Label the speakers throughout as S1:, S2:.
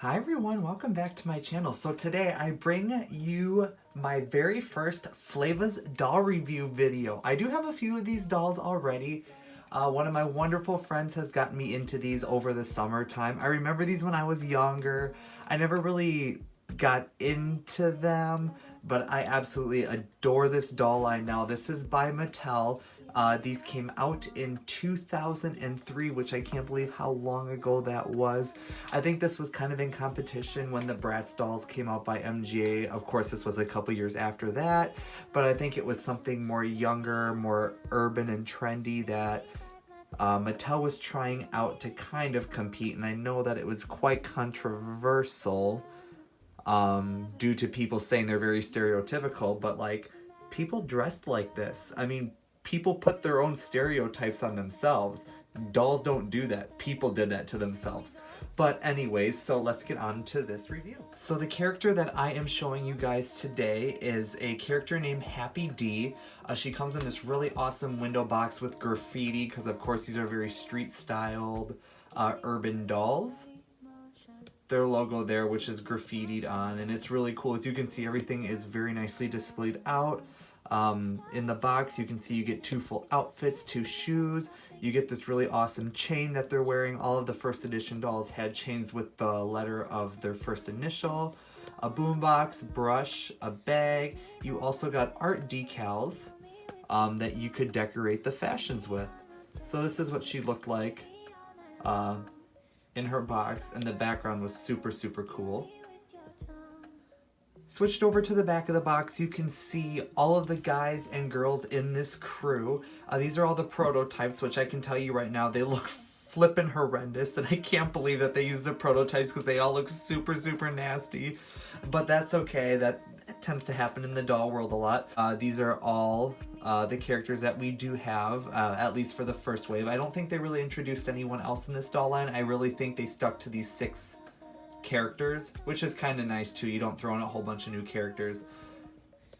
S1: Hi everyone, welcome back to my channel. So today I bring you my very first Flavas doll review video. I do have a few of these dolls already. One of my wonderful friends has gotten me into these over the summertime. I remember these when I was younger. I never really got into them, but I absolutely adore this doll line now. This is by Mattel. These came out in 2003, which I can't believe how long ago that was. I think this was kind of in competition when the Bratz dolls came out by MGA. Of course, this was a couple years after that, but I think it was something more younger, more urban and trendy that Mattel was trying out to kind of compete, and I know that it was quite controversial due to people saying they're very stereotypical, but like, people dressed like this. I mean, people put their own stereotypes on themselves. Dolls don't do that. People did that to themselves. But anyways, so let's get on to this review. So the character that I am showing you guys today is a character named Happy D. She comes in this really awesome window box with graffiti, because of course these are very street styled urban dolls. Their logo there, which is graffitied on, and it's really cool. As you can see, everything is very nicely displayed out. In the box, you can see you get 2 full outfits, 2 shoes. You get this really awesome chain that they're wearing. All of the first edition dolls had chains with the letter of their first initial, a boombox, brush, a bag. You also got art decals that you could decorate the fashions with. So this is what she looked like in her box, and the background was super cool. Switched over to the back of the box, you can see all of the guys and girls in this crew. These are all the prototypes, which I can tell you right now, they look flippin' horrendous, and I can't believe that they use the prototypes because they all look super nasty. But that's okay, that tends to happen in the doll world a lot. These are all the characters that we do have, at least for the first wave. I don't think they really introduced anyone else in this doll line. I really think they stuck to these 6 characters, which is kind of nice too. You don't throw in a whole bunch of new characters.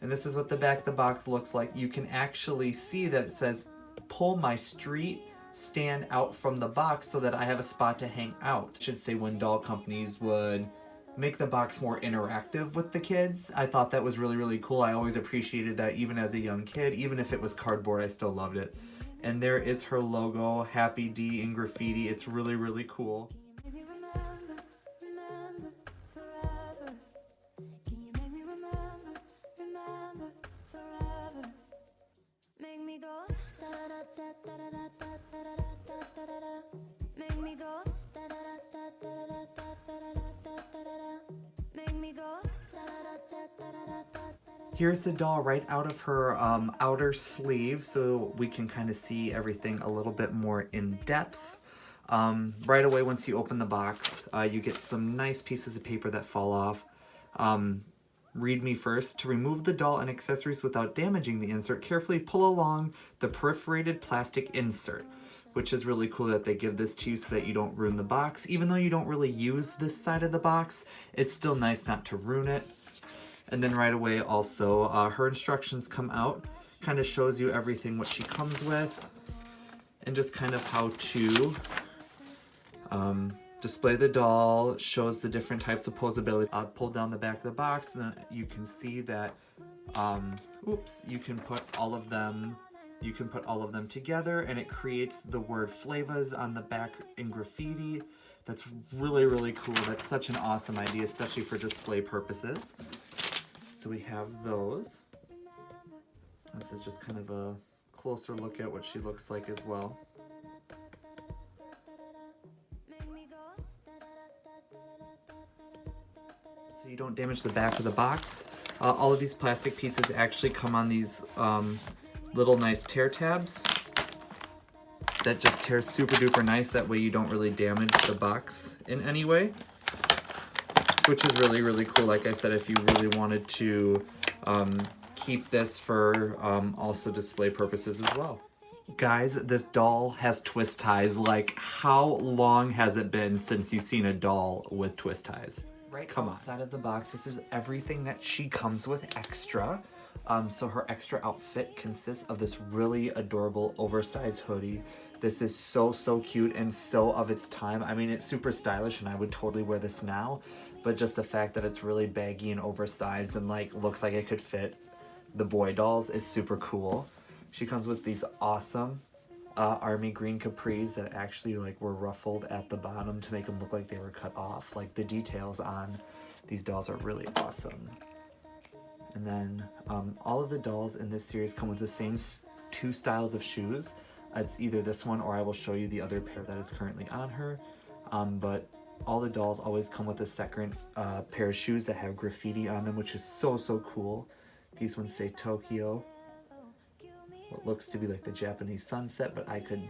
S1: And this is what the back of the box looks like. You can actually see that it says, "Pull my street stand out from the box so that I have a spot to hang out." It should say when doll companies would make the box more interactive with the kids. I thought that was really cool. I always appreciated that even as a young kid. Even if it was cardboard, I still loved it. And there is her logo, Happy D in graffiti. It's really cool. Here's the doll right out of her outer sleeve, so we can kind of see everything a little bit more in depth. Right away, once you open the box, you get some nice pieces of paper that fall off. Read me first. To remove the doll and accessories without damaging the insert, carefully pull along the perforated plastic insert, which is really cool that they give this to you so that you don't ruin the box. Even though you don't really use this side of the box, it's still nice not to ruin it. And then right away also, her instructions come out, kind of shows you everything what she comes with, and just kind of how to display the doll, shows the different types of posability. Pull down the back of the box, and then you can see that, you can put all of them together, and it creates the word Flavas on the back in graffiti. That's really cool. That's such an awesome idea, especially for display purposes. So we have those. This is just kind of a closer look at what she looks like as well. So you don't damage the back of the box. All of these plastic pieces actually come on these little nice tear tabs that just tear super duper nice. That way you don't really damage the box in any way, which is really cool. Like I said, if you really wanted to keep this for also display purposes as well. Guys, this doll has twist ties. Like, how long has it been since you've seen a doll with twist ties? Right outside of the box, this is everything that she comes with extra. So her extra outfit consists of this really adorable oversized hoodie. This is so, so cute and so of its time. I mean, it's super stylish and I would totally wear this now, but just the fact that it's really baggy and oversized and like looks like it could fit the boy dolls is super cool. She comes with these awesome army green capris that actually like were ruffled at the bottom to make them look like they were cut off. Like the details on these dolls are really awesome. And then all of the dolls in this series come with the same two styles of shoes. It's either this one or I will show you the other pair that is currently on her. But all the dolls always come with a second pair of shoes that have graffiti on them, which is so, so cool. These ones say Tokyo. What looks to be like the Japanese sunset, but I could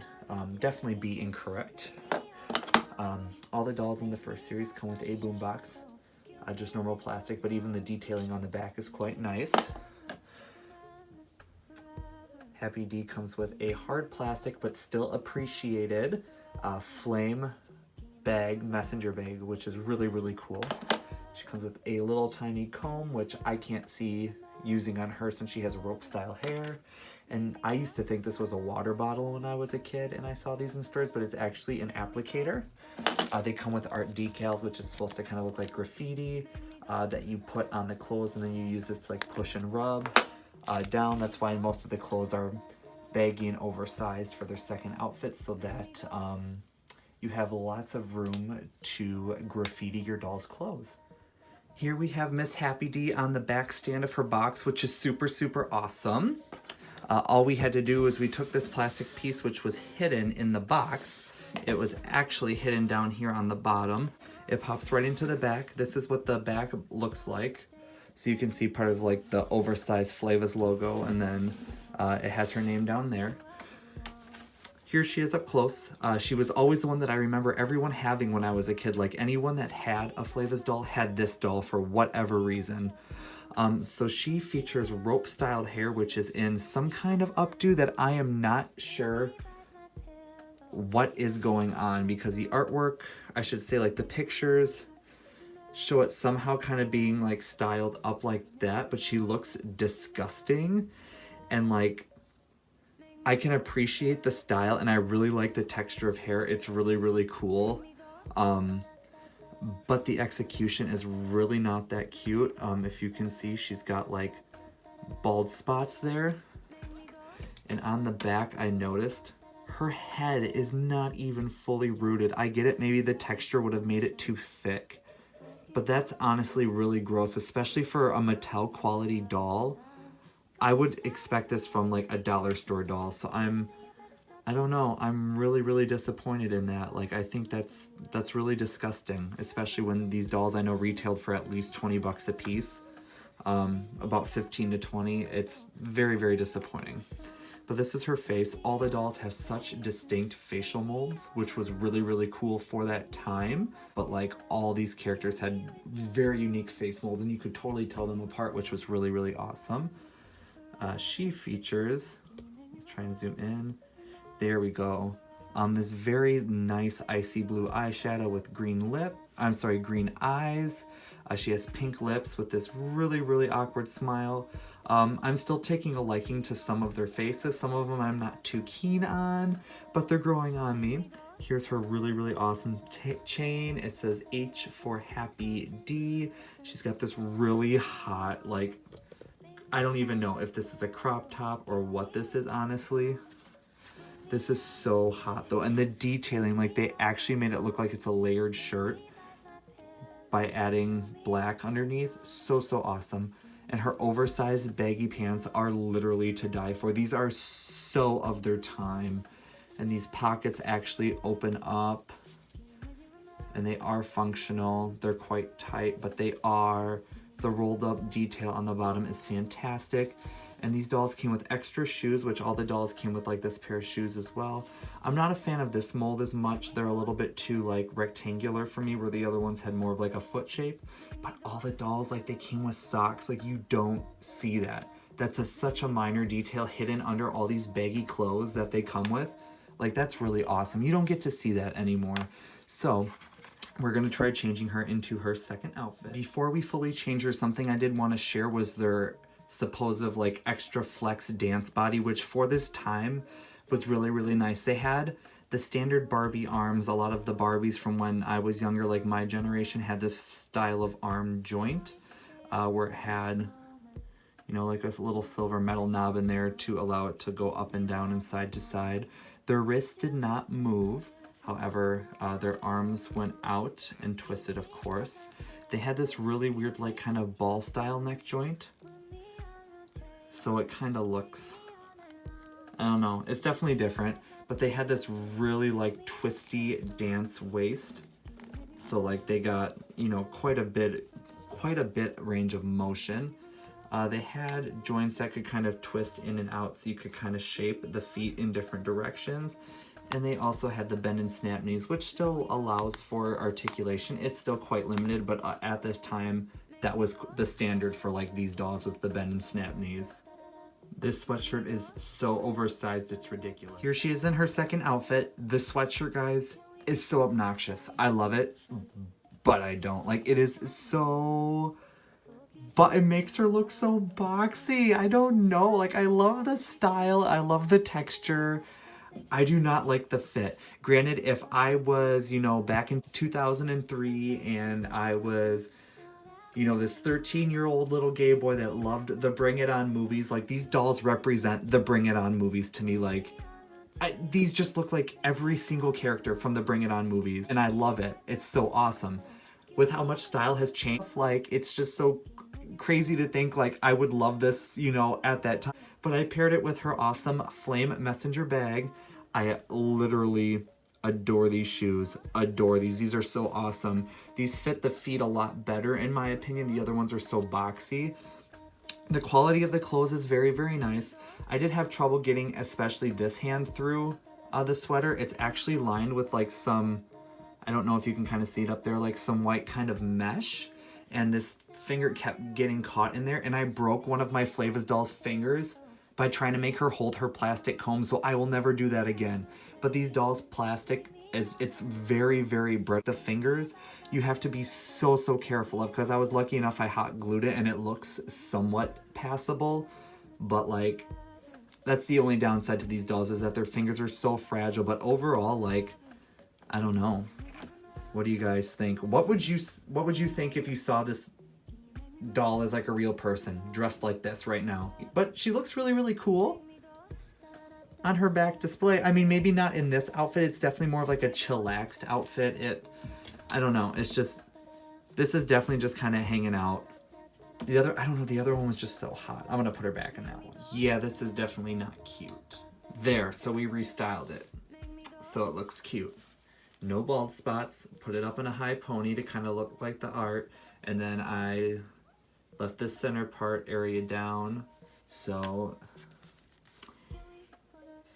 S1: definitely be incorrect. All the dolls in the first series come with a boombox. Just normal plastic, but even the detailing on the back is quite nice. Happy D comes with a hard plastic, but still appreciated flame bag, messenger bag, which is really, really cool. She comes with a little tiny comb, which I can't see using on her since she has rope style hair. And I used to think this was a water bottle when I was a kid and I saw these in stores, but it's actually an applicator. They come with art decals, which is supposed to kind of look like graffiti that you put on the clothes, and then you use this to like push and rub down. That's why most of the clothes are baggy and oversized for their second outfits, so that you have lots of room to graffiti your doll's clothes. Here we have Miss Happy D on the back stand of her box, which is super, super awesome. All we had to do is we took this plastic piece, which was hidden in the box. It was actually hidden down here on the bottom. It pops right into the back. This is what the back looks like. So you can see part of like the oversized Flavas logo, and then it has her name down there. Here she is up close. She was always the one that I remember everyone having when I was a kid. Like anyone that had a Flavas doll had this doll for whatever reason. So she features rope styled hair, which is in some kind of updo that I am not sure what is going on, because the artwork, I should say like the pictures, show it somehow kind of being like styled up like that, but she looks disgusting. And like, I can appreciate the style and I really like the texture of hair. It's really, really cool. But the execution is really not that cute. If you can see, she's got like bald spots there. And on the back, I noticed her head is not even fully rooted. I get it, maybe the texture would have made it too thick, but that's honestly really gross, especially for a Mattel quality doll. I would expect this from like a dollar store doll, so I don't know, I'm really, really disappointed in that. Like, I think that's really disgusting, especially when these dolls I know retailed for at least 20 bucks a piece, about 15 to 20. It's very, very disappointing. But this is her face. All the dolls have such distinct facial molds, which was really, really cool for that time. But like all these characters had very unique face molds and you could totally tell them apart, which was really, really awesome. She features, let's try and zoom in. There we go. This very nice icy blue eyeshadow with green green eyes. She has pink lips with this really, really awkward smile. I'm still taking a liking to some of their faces. Some of them I'm not too keen on, but they're growing on me. Here's her really, really awesome chain. It says H for Happy D. She's got this really hot, like, I don't even know if this is a crop top or what this is, honestly. This is so hot though. And the detailing, like they actually made it look like it's a layered shirt by adding black underneath. So, so awesome. And her oversized baggy pants are literally to die for. These are so of their time. And these pockets actually open up and they are functional. They're quite tight, but they are. The rolled up detail on the bottom is fantastic. And these dolls came with extra shoes, which all the dolls came with like this pair of shoes as well. I'm not a fan of this mold as much. They're a little bit too like rectangular for me, where the other ones had more of like a foot shape. But all the dolls, like they came with socks. Like you don't see that. That's such a minor detail hidden under all these baggy clothes that they come with. Like that's really awesome. You don't get to see that anymore. So we're gonna try changing her into her second outfit. Before we fully change her, something I did want to share was their supposed like extra flex dance body, which for this time was really, really nice. They had the standard Barbie arms. A lot of the Barbies from when I was younger, like my generation, had this style of arm joint where it had, you know, like a little silver metal knob in there to allow it to go up and down and side to side. Their wrists did not move. However, their arms went out and twisted, of course. They had this really weird, like, kind of ball style neck joint. So it kind of looks, I don't know, it's definitely different. But they had this really, like, twisty dance waist. So, like, they got, you know, quite a bit range of motion. They had joints that could kind of twist in and out, so you could kind of shape the feet in different directions. And they also had the bend and snap knees, which still allows for articulation. It's still quite limited, but at this time, that was the standard for like these dolls, was the bend and snap knees. This sweatshirt is so oversized, it's ridiculous. Here she is in her second outfit. This sweatshirt, guys, is so obnoxious. I love it, but I don't. Like, it is so... But it makes her look so boxy. I don't know. Like, I love the style. I love the texture. I do not like the fit. Granted, if I was, you know, back in 2003 and I was, you know, this 13-year-old little gay boy that loved the Bring It On movies, like, these dolls represent the Bring It On movies to me. Like, these just look like every single character from the Bring It On movies, and I love it. It's so awesome. With how much style has changed, like, it's just so crazy to think, like, I would love this, you know, at that time. But I paired it with her awesome Flame Messenger bag. I literally adore these shoes, adore these. These are so awesome. These fit the feet a lot better, in my opinion. The other ones are so boxy. The quality of the clothes is very, very nice. I did have trouble getting especially this hand through the sweater. It's actually lined with like some, I don't know if you can kind of see it up there, like some white kind of mesh. And this finger kept getting caught in there, and I broke one of my Flavas doll's fingers by trying to make her hold her plastic comb, so I will never do that again. But these dolls' plastic, it's very, very brittle. The fingers, you have to be so, so careful of, because I was lucky enough I hot glued it, and it looks somewhat passable, but like, that's the only downside to these dolls, is that their fingers are so fragile. But overall, like, I don't know. What do you guys think? What would you think if you saw this doll as like a real person dressed like this right now? But she looks really, really cool on her back display. I mean, maybe not in this outfit. It's definitely more of like a chillaxed outfit. I don't know. It's just, this is definitely just kind of hanging out. The other, I don't know, the other one was just so hot. I'm gonna put her back in that one. Yeah, this is definitely not cute. There, so we restyled it so it looks cute. No bald spots, put it up in a high pony to kind of look like the art, and then I left this center part area down, so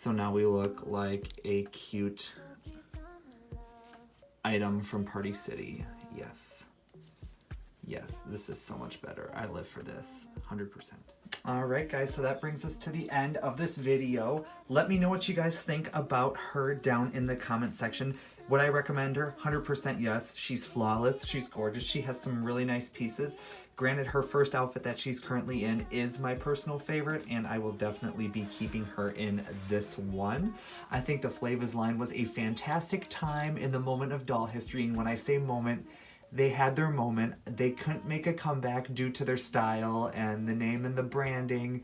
S1: now we look like a cute item from Party City. Yes. Yes, this is so much better. I live for this, 100%. Alright guys, so that brings us to the end of this video. Let me know what you guys think about her down in the comment section. Would I recommend her? 100% yes. She's flawless. She's gorgeous. She has some really nice pieces. Granted, her first outfit that she's currently in is my personal favorite, and I will definitely be keeping her in this one. I think the Flavas line was a fantastic time in the moment of doll history, and when I say moment, they had their moment. They couldn't make a comeback due to their style and the name and the branding.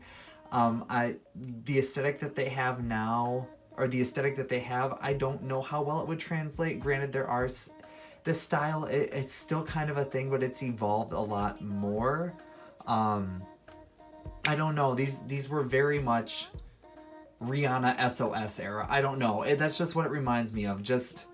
S1: The aesthetic that they have now, or the aesthetic that they have, I don't know how well it would translate. Granted, there are, this style, it's still kind of a thing, but it's evolved a lot more. I don't know, these were very much Rihanna SOS era. I don't know, that's just what it reminds me of, just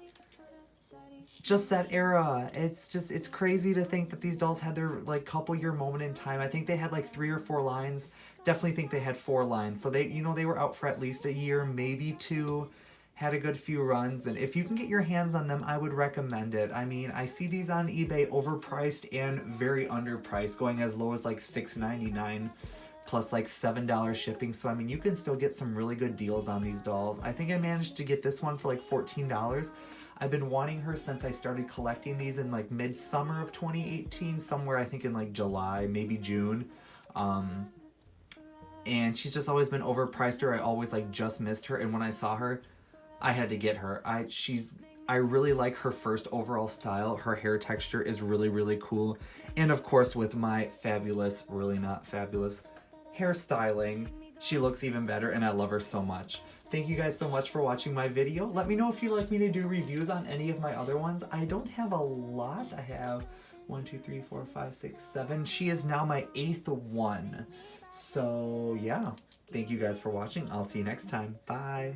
S1: that era. It's crazy to think that these dolls had their like couple year moment in time. I think they had like 3 or 4 lines. Definitely think they had 4 lines. So they, you know, they were out for at least a year, maybe 2, had a good few runs. And if you can get your hands on them, I would recommend it. I mean, I see these on eBay overpriced and very underpriced, going as low as like $6.99 plus like $7 shipping. So I mean, you can still get some really good deals on these dolls. I think I managed to get this one for like $14. I've been wanting her since I started collecting these in like midsummer of 2018, somewhere I think in like July, maybe June. and she's just always been overpriced, or I always like just missed her. And when I saw her, I had to get her. I really like her first overall style. Her hair texture is really, really cool. And of course, with my fabulous, really not fabulous, hairstyling, she looks even better, and I love her so much. Thank you guys so much for watching my video. Let me know if you'd like me to do reviews on any of my other ones. I don't have a lot. I have 1, 2, 3, 4, 5, 6, 7. She is now my 8th one. So yeah, thank you guys for watching. I'll see you next time. Bye.